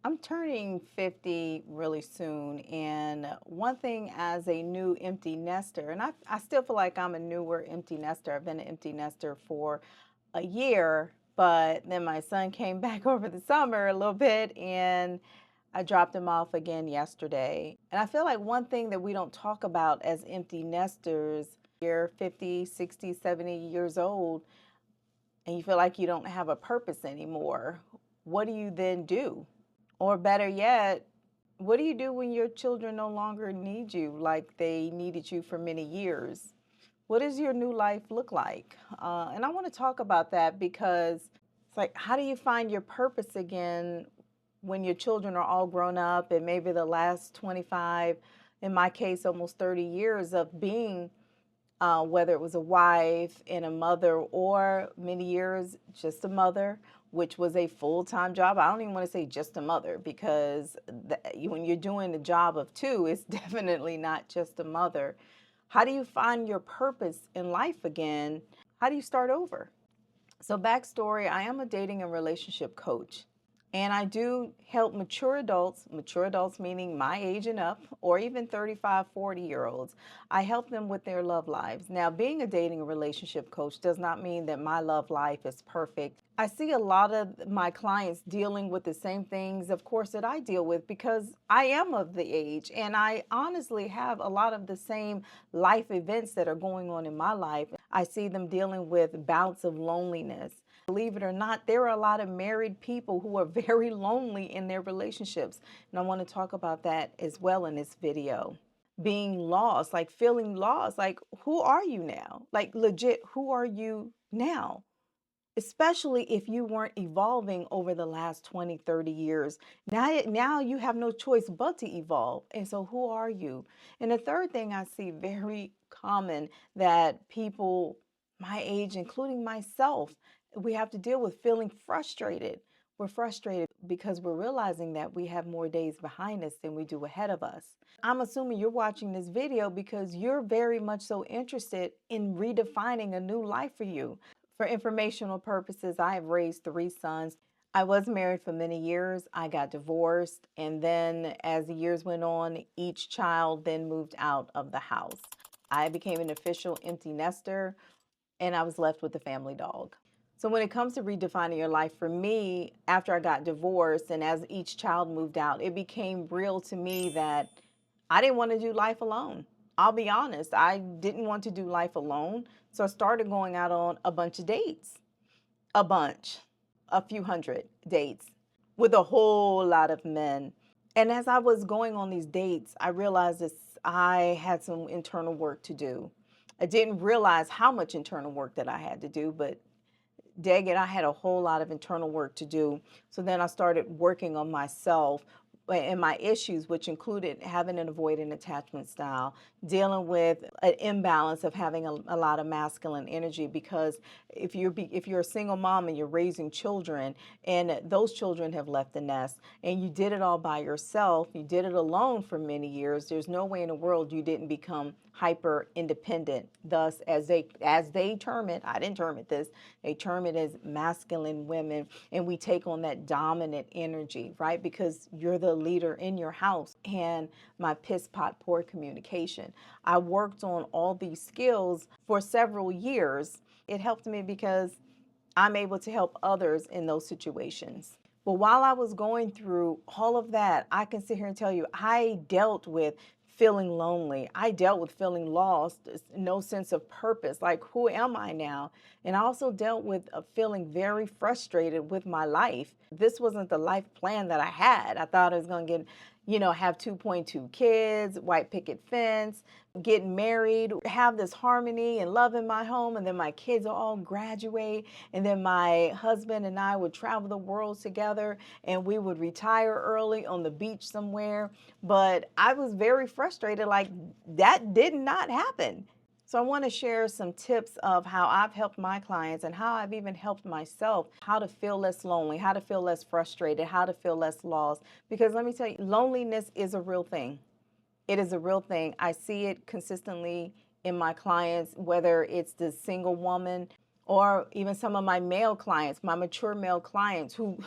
I'm turning 50 really soon, and one thing as a new empty nester, and I still feel like I'm a newer empty nester. I've been an empty nester for a year, but then my son came back over the summer a little bit, and I dropped him off again yesterday. And I feel like one thing that we don't talk about as empty nesters, you're 50, 60, 70 years old, and you feel like you don't have a purpose anymore. What do you then do? Or better yet, what do you do when your children no longer need you like they needed you for many years? What does your new life look like? And I want to talk about that because it's like, how do you find your purpose again when your children are all grown up and maybe the last 25, in my case, almost 30 years of being whether it was a wife and a mother or many years just a mother, which was a full-time job. I don't even want to say just a mother because when you're doing the job of two, it's definitely not just a mother. How do you find your purpose in life again? How do you start over? So, backstory, I am a dating and relationship coach. And I do help mature adults meaning my age and up, or even 35, 40-year-olds. I help them with their love lives. Now, being a dating and relationship coach does not mean that my love life is perfect. I see a lot of my clients dealing with the same things, of course, that I deal with because I am of the age and I honestly have a lot of the same life events that are going on in my life. I see them dealing with bouts of loneliness. Believe it or not, there are a lot of married people who are very lonely in their relationships. And I want to talk about that as well in this video. Being lost, like feeling lost, like who are you now? Like legit, who are you now? Especially if you weren't evolving over the last 20, 30 years. Now you have no choice but to evolve. And so who are you? And the third thing I see very common that people my age, including myself, we have to deal with feeling frustrated. We're frustrated because we're realizing that we have more days behind us than we do ahead of us. I'm assuming you're watching this video because you're very much so interested in redefining a new life for you. For informational purposes, I have raised three sons. I was married for many years. I got divorced. And then as the years went on, each child then moved out of the house. I became an official empty nester and I was left with the family dog. So when it comes to redefining your life, for me, after I got divorced and as each child moved out, it became real to me that I didn't want to do life alone. I'll be honest, I didn't want to do life alone. So I started going out on a bunch of dates, a bunch, a few hundred dates with a whole lot of men. And as I was going on these dates, I realized this, I had some internal work to do. I didn't realize how much internal work that I had to do, but dang it, I had a whole lot of internal work to do. So then I started working on myself and my issues, which included having an avoidant attachment style, dealing with an imbalance of having a lot of masculine energy. Because if you're a single mom and you're raising children, and those children have left the nest, and you did it all by yourself, you did it alone for many years. There's no way in the world you didn't become hyper independent. Thus, as they term it, I didn't term it this. They term it as masculine women, and we take on that dominant energy, right? Because you're the leader in your house. And my piss pot poor communication. I worked on all these skills for several years. It helped me because I'm able to help others in those situations. But while I was going through all of that, I can sit here and tell you, I dealt with feeling lonely. I dealt with feeling lost, no sense of purpose. Like, who am I now? And I also dealt with feeling very frustrated with my life. This wasn't the life plan that I had. I thought I was going to get, have 2.2 kids, white picket fence, get married, have this harmony and love in my home, and then my kids will all graduate, and then my husband and I would travel the world together, and we would retire early on the beach somewhere. But I was very frustrated, like that did not happen. So I want to share some tips of how I've helped my clients and how I've even helped myself, how to feel less lonely, how to feel less frustrated, how to feel less lost. Because let me tell you, loneliness is a real thing. It is a real thing. I see it consistently in my clients, whether it's the single woman or even some of my male clients, my mature male clients who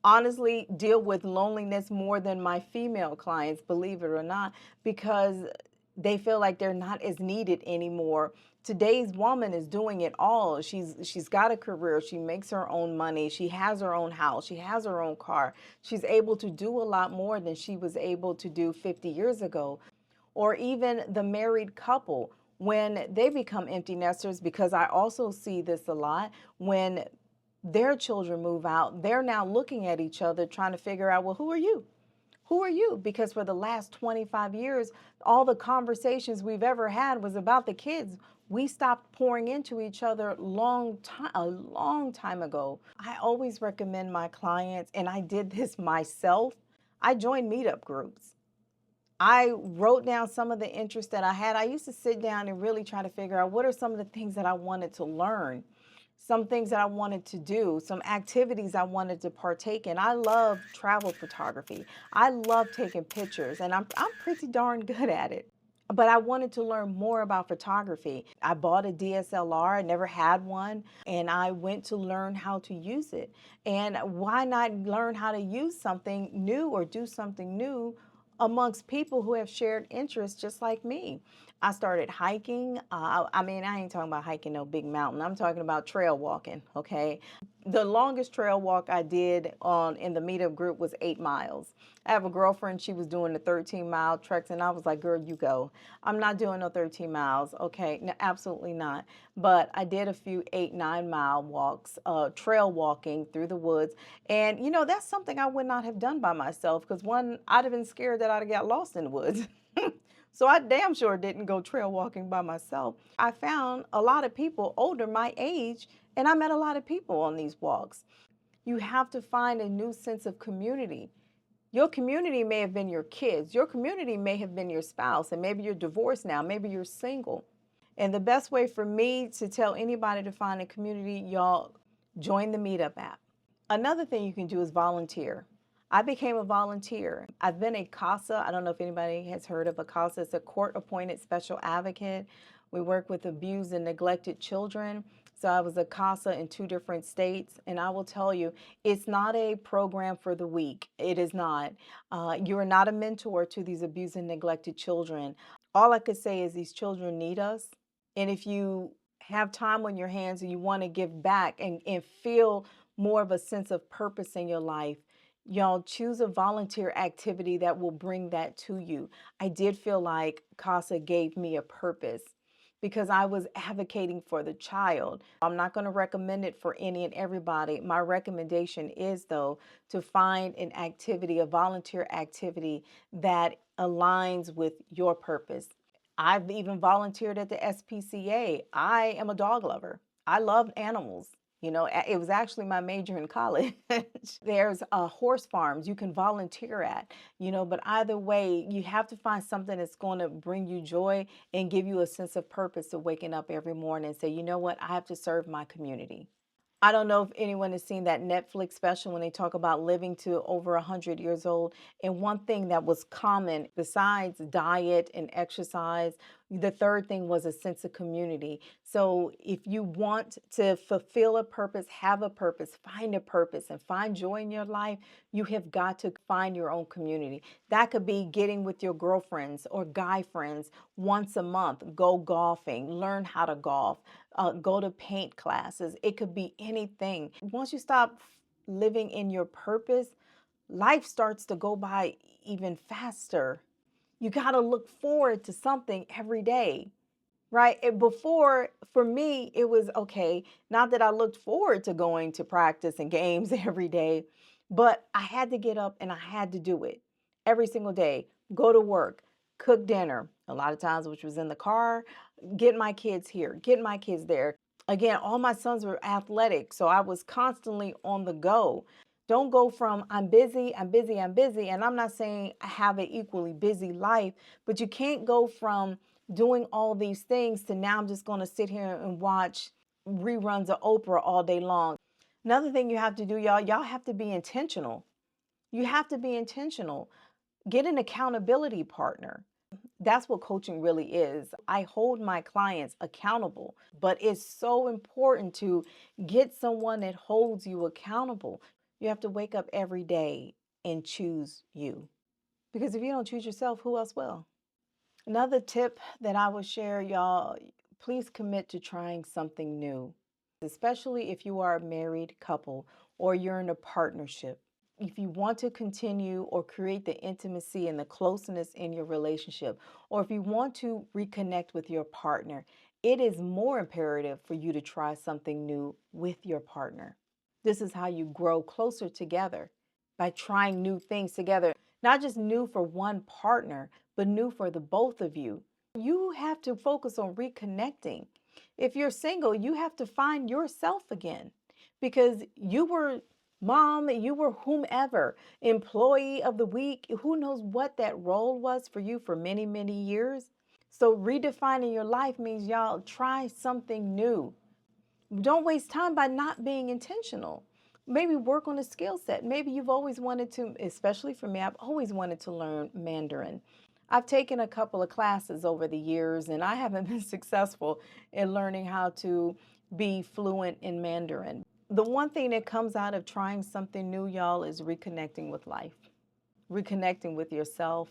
honestly deal with loneliness more than my female clients, believe it or not, because they feel like they're not as needed anymore. Today's woman is doing it all. She's got a career, she makes her own money, she has her own house, she has her own car. She's able to do a lot more than she was able to do 50 years ago. Or even the married couple when they become empty nesters, because I also see this a lot when their children move out, they're now looking at each other trying to figure out, well, who are you? Who are you? Because for the last 25 years, all the conversations we've ever had was about the kids. We stopped pouring into each other a long time ago. I always recommend my clients, and I did this myself. I joined meetup groups. I wrote down some of the interests that I had. I used to sit down and really try to figure out what are some of the things that I wanted to learn, some things that I wanted to do, some activities I wanted to partake in. I love travel photography. I love taking pictures, and I'm pretty darn good at it. But I wanted to learn more about photography. I bought a DSLR, I never had one, and I went to learn how to use it. And why not learn how to use something new or do something new amongst people who have shared interests just like me? I started hiking. I mean, I ain't talking about hiking no big mountain. I'm talking about trail walking, okay? The longest trail walk I did in the meetup group was 8 miles. I have a girlfriend, she was doing the 13-mile treks, and I was like, girl, you go. I'm not doing no 13 miles, okay? No, absolutely not. But I did a few 8, 9 mile walks, trail walking through the woods. And, that's something I would not have done by myself because, one, I'd have been scared that I'd have got lost in the woods. So I damn sure didn't go trail walking by myself. I found a lot of people older my age, and I met a lot of people on these walks. You have to find a new sense of community. Your community may have been your kids. Your community may have been your spouse, and maybe you're divorced now. Maybe you're single. And the best way for me to tell anybody to find a community, y'all, join the Meetup app. Another thing you can do is volunteer. I became a volunteer. I've been a CASA. I don't know if anybody has heard of a CASA. It's a court-appointed special advocate. We work with abused and neglected children. So I was a CASA in 2 different states. And I will tell you, it's not a program for the weak. It is not. You are not a mentor to these abused and neglected children. All I could say is these children need us. And if you have time on your hands and you want to give back and feel more of a sense of purpose in your life, y'all choose a volunteer activity that will bring that to you. I did feel like CASA gave me a purpose because I was advocating for the child. I'm not going to recommend it for any and everybody. My recommendation is, though, to find an activity, a volunteer activity that aligns with your purpose. I've even volunteered at the SPCA. I am a dog lover. I love animals. It was actually my major in college. There's horse farms you can volunteer at, but either way, you have to find something that's going to bring you joy and give you a sense of purpose of waking up every morning and say, you know what, I have to serve my community. I don't know if anyone has seen that Netflix special when they talk about living to over 100 years old. And one thing that was common besides diet and exercise, the third thing was a sense of community. So if you want to fulfill a purpose, have a purpose, find a purpose, and find joy in your life, you have got to find your own community. That could be getting with your girlfriends or guy friends once a month, go golfing, learn how to golf, go to paint classes. It could be anything. Once you stop living in your purpose, life starts to go by even faster. You got to look forward to something every day, right? Before, for me, it was okay, not that I looked forward to going to practice and games every day, but I had to get up and I had to do it every single day. Go to work, cook dinner, a lot of times, which was in the car, get my kids here, get my kids there. Again, all my sons were athletic, so I was constantly on the go. Don't go from I'm busy, I'm busy, I'm busy. And I'm not saying I have an equally busy life, but you can't go from doing all these things to now I'm just going to sit here and watch reruns of Oprah all day long. Another thing you have to do, y'all have to be intentional. You have to be intentional. Get an accountability partner. That's what coaching really is. I hold my clients accountable, but it's so important to get someone that holds you accountable. You have to wake up every day and choose you. Because if you don't choose yourself, who else will? Another tip that I would share, y'all, please commit to trying something new, especially if you are a married couple or you're in a partnership. If you want to continue or create the intimacy and the closeness in your relationship, or if you want to reconnect with your partner, it is more imperative for you to try something new with your partner. This is how you grow closer together, by trying new things together, not just new for one partner, but new for the both of you. You have to focus on reconnecting. If you're single, you have to find yourself again, because you were mom, you were whomever, employee of the week, who knows what that role was for you for many, many years. So redefining your life means, y'all, try something new. Don't waste time by not being intentional. Maybe work on a skill set. Maybe you've always wanted to, especially for me, I've always wanted to learn Mandarin. I've taken a couple of classes over the years and I haven't been successful in learning how to be fluent in Mandarin. The one thing that comes out of trying something new, y'all, is reconnecting with life, reconnecting with yourself,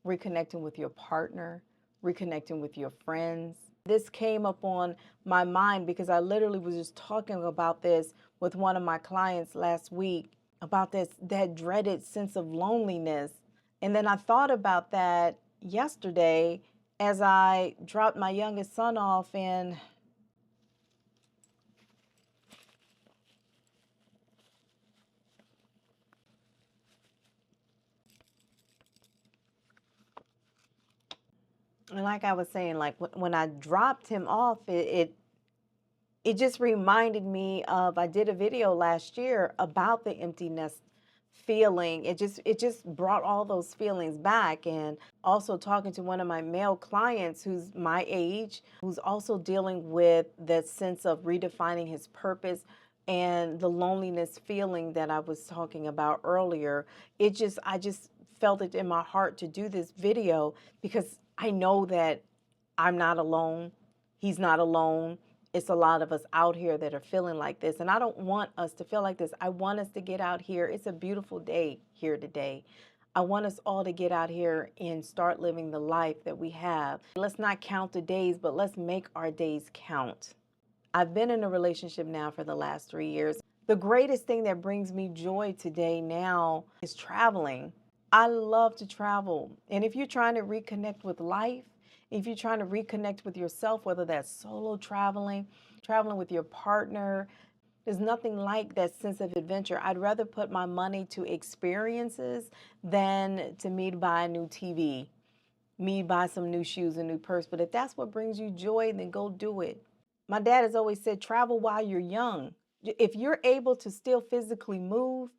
reconnecting with your partner, reconnecting with your friends. This came up on my mind because I literally was just talking about this with one of my clients last week, about that dreaded sense of loneliness. And then I thought about that yesterday as I dropped my youngest son off, and like I was saying, like when I dropped him off, it just reminded me of, I did a video last year about the emptiness feeling. It just brought all those feelings back. And also talking to one of my male clients who's my age, who's also dealing with that sense of redefining his purpose and the loneliness feeling that I was talking about earlier. I just felt it in my heart to do this video because I know that I'm not alone. He's not alone. It's a lot of us out here that are feeling like this. And I don't want us to feel like this. I want us to get out here. It's a beautiful day here today. I want us all to get out here and start living the life that we have. Let's not count the days, but let's make our days count. I've been in a relationship now for the last 3 years. The greatest thing that brings me joy today now is traveling. I love to travel. And if you're trying to reconnect with life, if you're trying to reconnect with yourself, whether that's solo traveling, traveling with your partner, there's nothing like that sense of adventure. I'd rather put my money to experiences than to me to buy a new TV, me buy some new shoes, a new purse. But if that's what brings you joy, then go do it. My dad has always said, travel while you're young. If you're able to still physically move,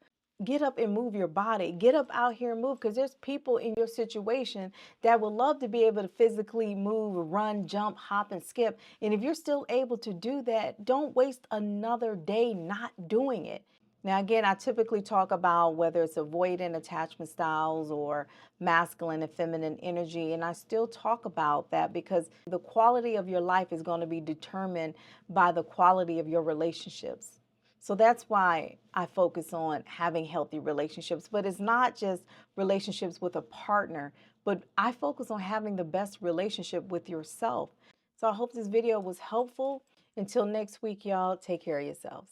get up and move your body. Get up out here and move, because there's people in your situation that would love to be able to physically move, run, jump, hop, and skip. And if you're still able to do that, don't waste another day not doing it. Now, again, I typically talk about whether it's avoidant attachment styles or masculine and feminine energy. And I still talk about that because the quality of your life is going to be determined by the quality of your relationships. So that's why I focus on having healthy relationships. But it's not just relationships with a partner, but I focus on having the best relationship with yourself. So I hope this video was helpful. Until next week, y'all, take care of yourselves.